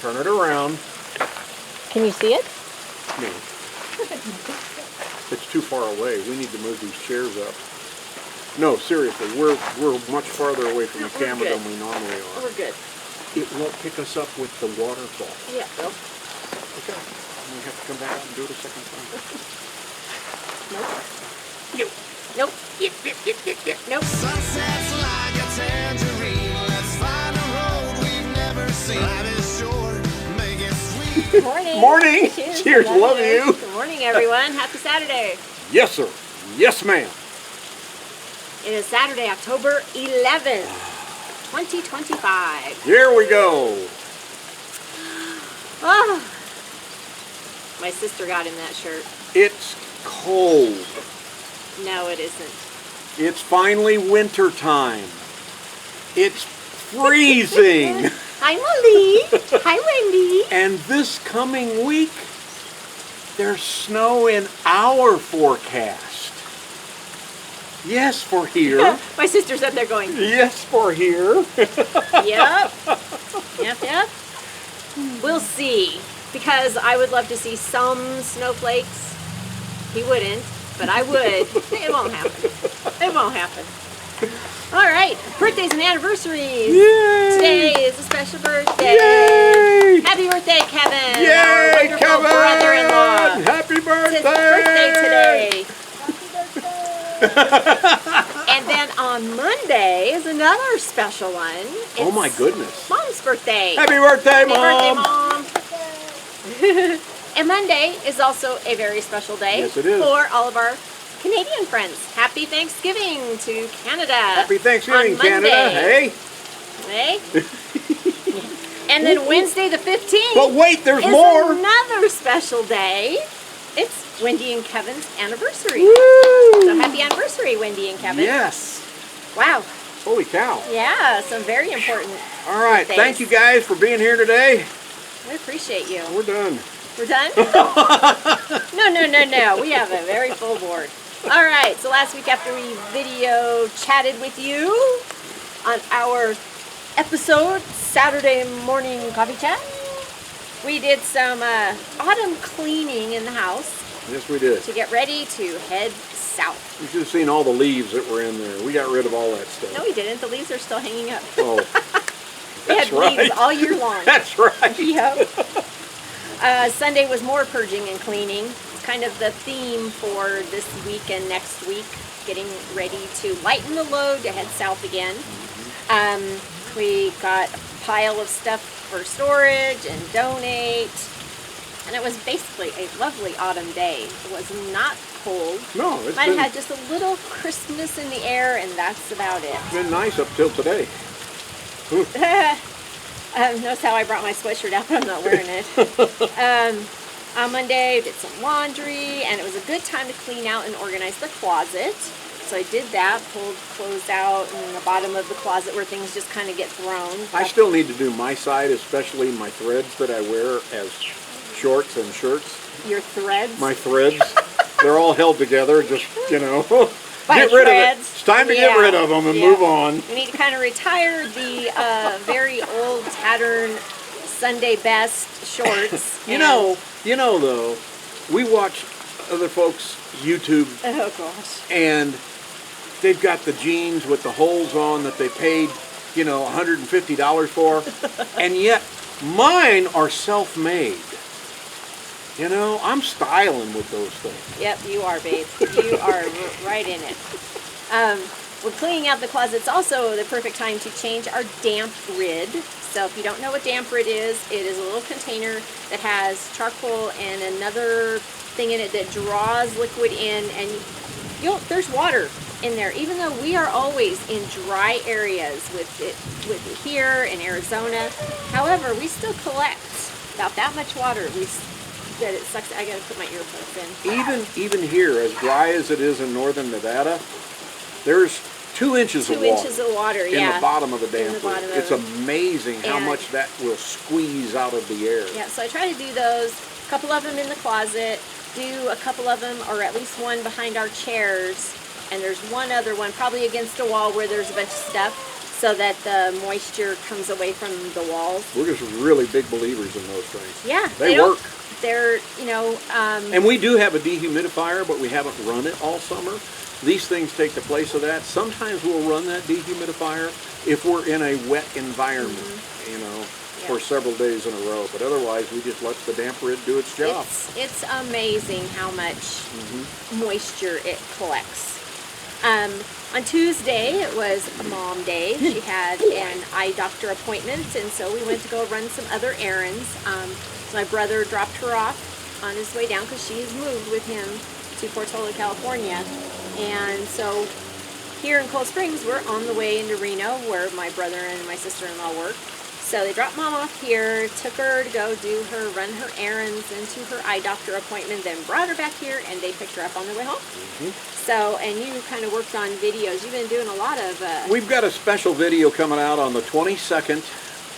Turn it around. Can you see it? No. It's too far away. We need to move these chairs up. No, seriously, we're much farther away from the camera than we normally are. We're good. It won't pick us up with the waterfall. Yeah, Bill. Okay. We have to come back and do it a second time. Nope. Nope. Nope. Sunsets like a tangerine. Let's find a road we've never seen. Life is short, make it sweet. Morning. Morning. Cheers. Love you. Good morning, everyone. Happy Saturday. Yes, sir. Yes, ma'am. It is Saturday, October 11th, 2025. Here we go. Oh, my sister got him that shirt. It's cold. No, it isn't. It's finally winter time. It's freezing. Hi, Molly. Hi, Wendy. And this coming week, there's snow in our forecast. Yes, for here. My sister's up there going, Yes, for here. yep. Yep. We'll see. Because I would love to see some snowflakes. He wouldn't, but I would. It won't happen. It won't happen. All right. Birthdays and anniversaries. Yay! Today is a special birthday. Yay! Happy birthday, Kevin. Our Yay, wonderful Kevin! brother-in-law. Happy birthday! It's his birthday today. And then on Monday is another special one. It's Oh my goodness. Mom's birthday. Happy birthday, Happy Mom! birthday, Mom. And Monday is also a very special day Yes, it is. for all of our Canadian friends. Happy Thanksgiving to Canada. Happy Thanksgiving, on Monday. Canada. Hey. Hey? And then Wednesday the 15th But wait, there's is more. another special day. It's Wendy and Kevin's anniversary. Woo! So happy anniversary, Wendy and Kevin. Yes. Wow. Holy cow. Yeah, some very important. All right. birthdays. Thank you guys for being here today. We appreciate you. We're done. We're done? No. We have a very full board. All right. So last week after we video chatted with you on our episode, Saturday morning coffee chat, we did some autumn cleaning in the house Yes, we did. to get ready to head south. You should have seen all the leaves that were in there. We got rid of all that stuff. No, we didn't. The leaves are still hanging up. Oh, We had that's right. leaves all year long. That's right. Yep. Sunday was more purging and cleaning. It's kind of the theme for this week and next week, getting ready to lighten the load to head south again. We got a pile of stuff for storage and donate. And it was basically a lovely autumn day. It was not cold. No, it's Might have had just a little crispness in the air, and that's about it. been nice up till today. Notice how I brought my sweatshirt out, but I'm not wearing it. On Monday, did some laundry, and it was a good time to clean out and organize the closet. So I did that, pulled clothes out in the bottom of the closet where things just kind of get thrown. I still need to do my side, especially my threads that I wear as shorts and shirts. Your threads. My threads, they're all held together, just, you know, By get rid of it. threads. It's time to get rid of them and Yeah. move on. We need to kind of retire the very old, tattered Sunday best shorts. You know though, we watch other folks YouTube Oh gosh. and they've got the jeans with the holes on that they paid, you know, $150 for, and yet mine are self-made. You know, I'm styling with those things. Yep, you are, babe. You are right in it. We're cleaning out the closet. It's also the perfect time to change our damp rid. So if you don't know what damp rid is, it is a little container that has charcoal and another thing in it that draws liquid in, and there's water in there. Even though we are always in dry areas with it here in Arizona, however, we still collect about that much water. That it sucks. I gotta put my earplugs in. Even here, as dry as it is in northern Nevada, there's 2 inches of 2 water. inches of water, In yeah. the bottom of the In damp the bottom rid. of It's it. amazing how And- much that will squeeze out of the air. Yeah, so I try to do those, a couple of them in the closet, do a couple of them, or at least one behind our chairs, and there's one other one, probably against a wall where there's a bunch of stuff. so that the moisture comes away from the walls. We're just really big believers in those things. Yeah, They work. They're, you know. And we do have a dehumidifier, but we haven't run it all summer. These things take the place of that. Sometimes we'll run that dehumidifier if we're in a wet environment, you know, for several days in a row. But otherwise, we just let the damp rid do its job. It's amazing how much moisture it collects. On Tuesday, it was Mom Day. She had an eye doctor appointment, and so we went to go run some other errands. So my brother dropped her off on his way down because she's moved with him to Portola, California. And so here in Cold Springs, we're on the way into Reno, where my brother and my sister-in-law work. So they dropped Mom off here, took her to go run her errands into her eye doctor appointment, then brought her back here, and they picked her up on their way home. So, and you kind of worked on videos. You've been doing a lot of... We've got a special video coming out on the 22nd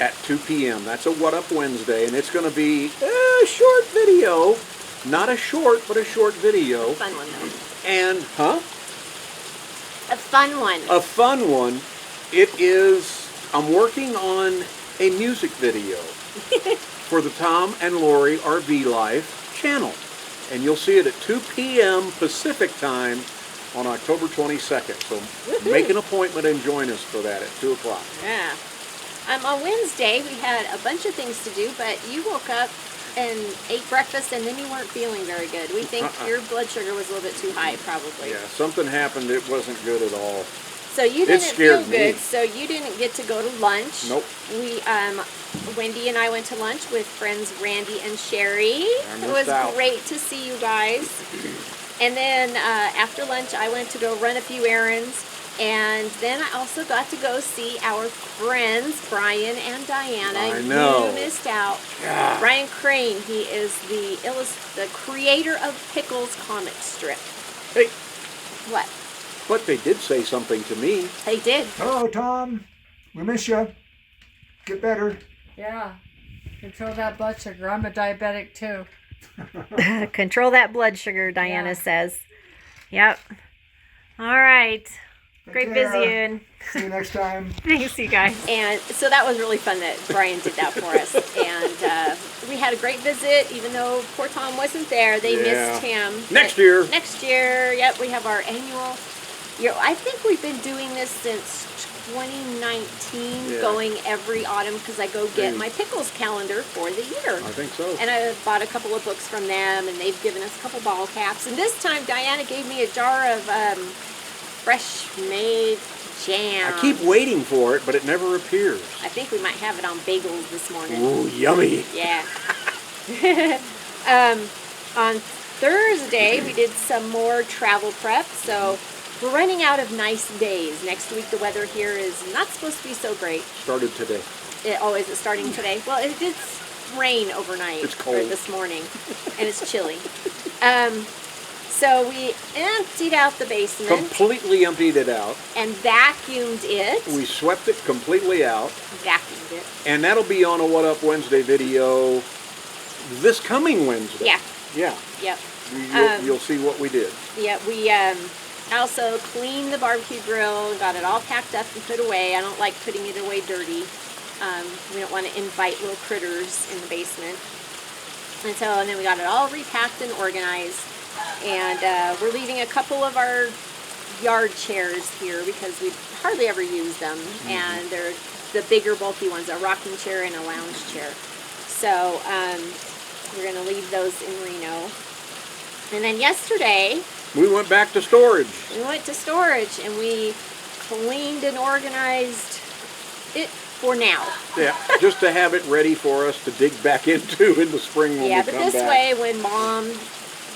at 2 p.m. That's a What Up Wednesday, and it's going to be a short video. Not a short, but a short video. A fun one, though. And, A fun one. A fun one. It is, I'm working on a music video for the Tom and Lori RV Life channel. And you'll see it at 2 p.m. Pacific time on October 22nd. So make an appointment and join us for that at 2 o'clock. Yeah. On Wednesday, we had a bunch of things to do, but you woke up and ate breakfast, and then you weren't feeling very good. We think your blood sugar was a little bit too high, probably. Yeah, something happened. It wasn't good at all. So you didn't feel me. good, so you didn't get to go to lunch. Nope. We, Wendy and I went to lunch with friends Randy and Sherry. It was great to see you guys. And then after lunch, I went to go run a few errands. And then I also got to go see our friends, Brian and Diana. I know. You missed out. Yeah. Brian Crane, he is the creator of Pickles Comic Strip. Hey. What? But they did say something to me. They did. Hello, Tom. We miss you. Get better. Yeah. Control that blood sugar. I'm a diabetic too. Control that blood sugar, Diana Yeah. says. Yep. All right. Take Great care. visiting. See you next time. Thanks, you guys. And so that was really fun that Brian did that for us. And we had a great visit, even though poor Tom wasn't there. They missed him. Next year. Next year. Yep, we have our annual... I think we've been doing this since 2019, going every autumn because I go get my Pickles calendar for the year. I think so. And I bought a couple of books from them, and they've given us a couple ball caps. And this time, Diana gave me a jar of fresh-made jam. I keep waiting for it, but it never appears. I think we might have it on bagels this morning. Ooh, yummy. Yeah. On Thursday, we did some more travel prep, so we're running out of nice days. Next week, the weather here is not supposed to be so great. Started today. Is it starting today? Well, it did rain overnight. It's cold. Or this morning, and it's chilly. So we emptied out the basement. Completely emptied it out. And vacuumed it. We swept it completely out. Vacuumed it. And that'll be on a What Up Wednesday video this coming Wednesday. Yeah. Yeah. Yep. You'll see what we did. Yeah, we also cleaned the barbecue grill, got it all packed up and put away. I don't like putting it away dirty. We don't want to invite little critters in the basement. And then we got it all repacked and organized. And we're leaving a couple of our yard chairs here because we hardly ever use them. And they're the bigger, bulky ones, a rocking chair and a lounge chair. So we're going to leave those in Reno. And then yesterday... we went back to storage. We went to storage and we cleaned and organized it for now. Yeah, just to have it ready for us to dig back into in the spring when we come back. Yeah, but this way when Mom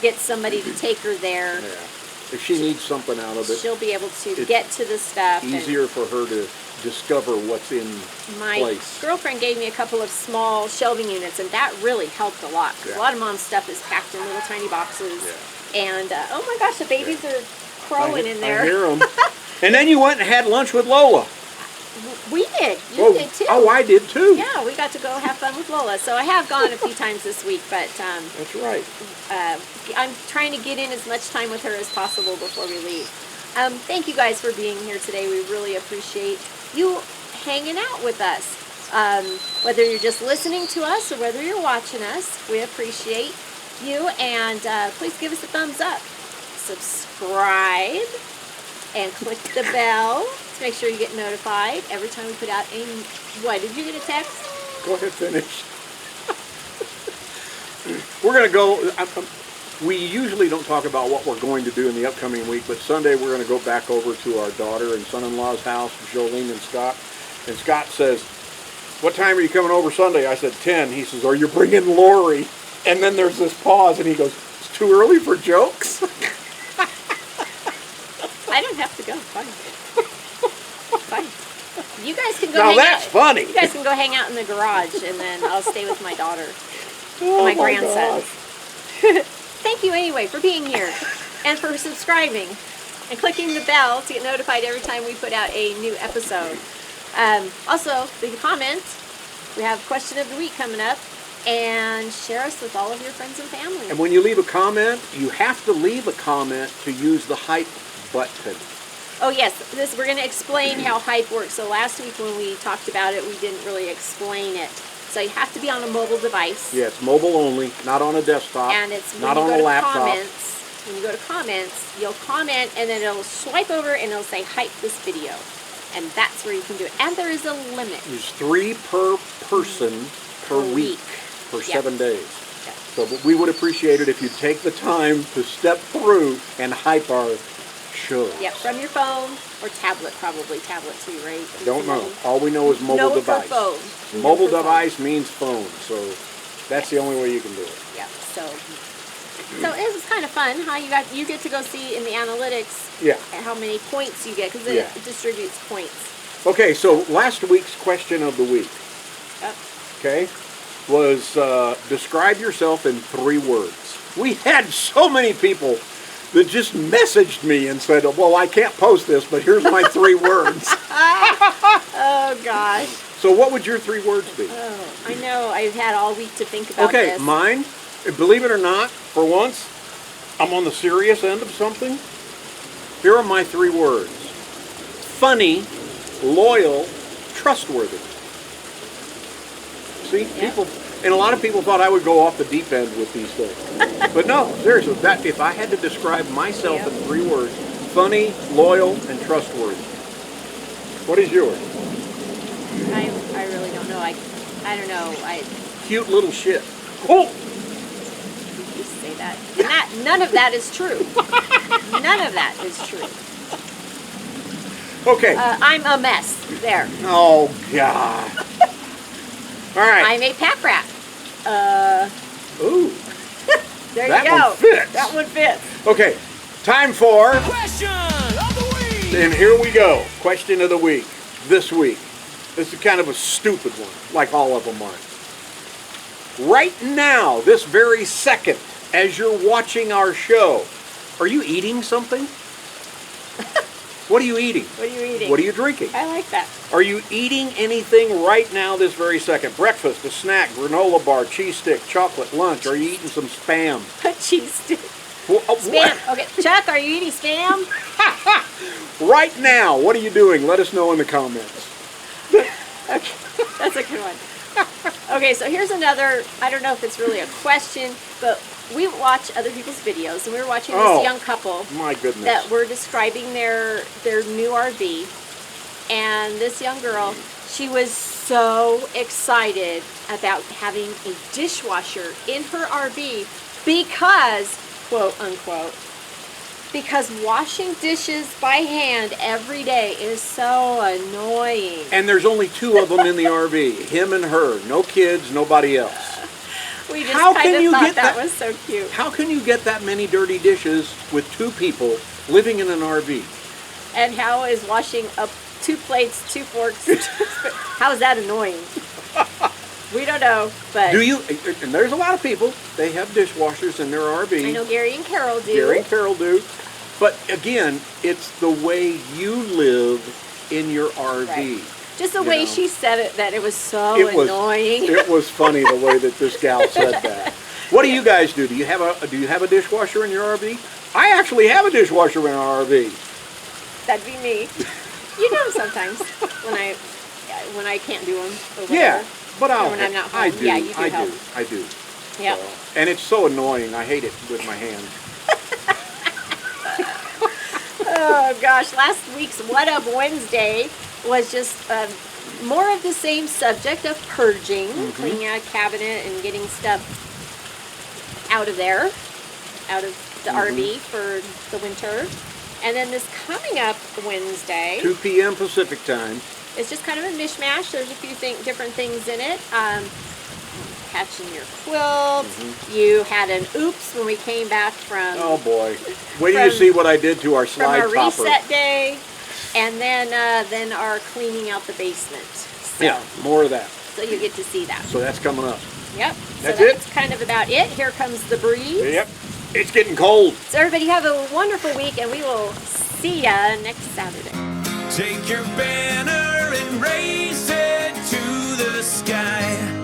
gets somebody to take her there, if she needs something out of it, she'll be able to get to the stuff. Easier for her to discover what's in my place. Girlfriend gave me a couple of small shelving units, and that really helped a lot. Because a lot of Mom's stuff is packed in little tiny boxes. And oh my gosh, the babies are crowing in there. I hear them. And then you went and had lunch with Lola. We did. You did too. Oh, I did too. Yeah, we got to go have fun with Lola. So I have gone a few times this week, but that's right. I'm trying to get in as much time with her as possible before we leave. Thank you guys for being here today. We really appreciate you hanging out with us. Whether you're just listening to us or whether you're watching us, we appreciate you. And please give us a thumbs up. Subscribe and click the bell to make sure you get notified every time we put out a... What, did you get a text? Go ahead, finish. We're going to go... we usually don't talk about what we're going to do in the upcoming week, but Sunday we're going to go back over to our daughter and son-in-law's house, Jolene and Scott. And Scott says, "What time are you coming over Sunday?" I said, 10. He says, "Are you bringing Lori?" And then there's this pause, and he goes, "It's too early for jokes." I don't have to go. Fine. You guys can go Now hang that's out. funny. You guys can go hang out in the garage, and then I'll stay with my daughter Oh and my grandson. gosh. Thank you anyway for being here and for subscribing and clicking the bell to get notified every time we put out a new episode. Also, leave a comment. We have question of the week coming up, and share us with all of your friends and family. And when you leave a comment, you have to leave a comment to use the hype button. Oh yes, we're going to explain how hype works. So last week when we talked about it, we didn't really explain it. So you have to be on a mobile device. Yeah, it's mobile only, not on a desktop, And it's when not you on go a to laptop. comments. When you go to comments, you'll comment, and then it'll swipe over and it'll say hype this video. And that's where you can do it. And there is a limit. There's 3 per person per week for Yep. 7 days. Yep. So but we would appreciate it if you take the time to step through and hype our show. Yep, from your phone or tablet, probably tablet too, right? Don't know. All we know is mobile No device. for phone. Mobile No for device means phone, so that's the only way you can do it. phone. Yeah. So it was kind of fun. How you get to go see in the analytics Yeah. how many points you get because it Yeah. distributes points. Okay, so last week's question of the week, Yep. okay, was describe yourself in 3 words. We had so many people that just messaged me and said, "Well, I can't post this, but here's my 3 words." Oh gosh. So what would your 3 words be? Oh, I know. I've had all week to think about Okay, this. mine, believe it or not, for once, I'm on the serious end of something. Here are my 3 words. Funny, loyal, trustworthy. See, people, and a lot of people thought I would go off the deep end with these things. But no, seriously, that if I had to describe myself in 3 words, funny, loyal, and trustworthy. What is yours? I really don't know. I don't know. Cute little shit. Oh! You say that. And none of that is true. None of that is true. Okay. I'm a mess. There. Oh, God. All right. I'm a pack rat. Ooh. There That you go. one fits. That one fits. Okay. Time for... Question of the week. And here we go. Question of the week. This week. This is kind of a stupid one, like all of them are. Right now, this very second, as you're watching our show, are you eating something? What are you eating? What are you eating? What are you drinking? I like that. Are you eating anything right now this very second? Breakfast, a snack, granola bar, cheese stick, chocolate, lunch? Are you eating some Spam? A cheese stick. Spam. Spam. Okay, Chuck, are you eating Spam? Right now, what are you doing? Let us know in the comments. Okay, that's a good one. Okay, so here's another, I don't know if it's really a question, but we watch other people's videos, and we were watching this young couple My goodness. that were describing their new RV, and this young girl, she was so excited about having a dishwasher in her RV because, quote unquote, because washing dishes by hand every day is so annoying. And there's only 2 of them in the RV. Him and her. No kids, nobody else. We just How kind can of you thought get that that- was so cute. How can you get that many dirty dishes with 2 people living in an RV? And how is washing up 2 plates, 2 forks, 2 spoons, how is that annoying? We don't know, but Do you, and there's a lot of people, they have dishwashers in their RV. I know Gary and Carol do. Gary and Carol do. But again, it's the way you live in your RV. Right. Just the you way know. she said it, that it was so It was annoying. It was funny the way that this gal said that. What do you guys do? Do you have a dishwasher in your RV? I actually have a dishwasher in our RV. That'd be me. You know, sometimes when I can't do them. Yeah, but Or when I'm not home. I do. Yeah, you do I help. do. I do. Yep. So, and it's so annoying. I hate it with my hands. Oh gosh, last week's What Up Wednesday was just more of the same subject of purging, cleaning out a cabinet and getting stuff out of there, out of the RV for the winter. And then this coming up Wednesday, 2 p.m. Pacific time. it's just kind of a mishmash. There's a few different things in it. Patching your quilt. You had an oops when we came back from Oh boy! Wait till you see what I did to our from slide our topper. reset day, and then our cleaning out the basement. So, Yeah, more of that. So you get to see that. So that's coming up. Yep. That's so it? that's kind of about it. Here comes the breeze. Yep. It's getting cold. So everybody have a wonderful week, and we will see ya next Saturday. Take your banner and raise it to the sky.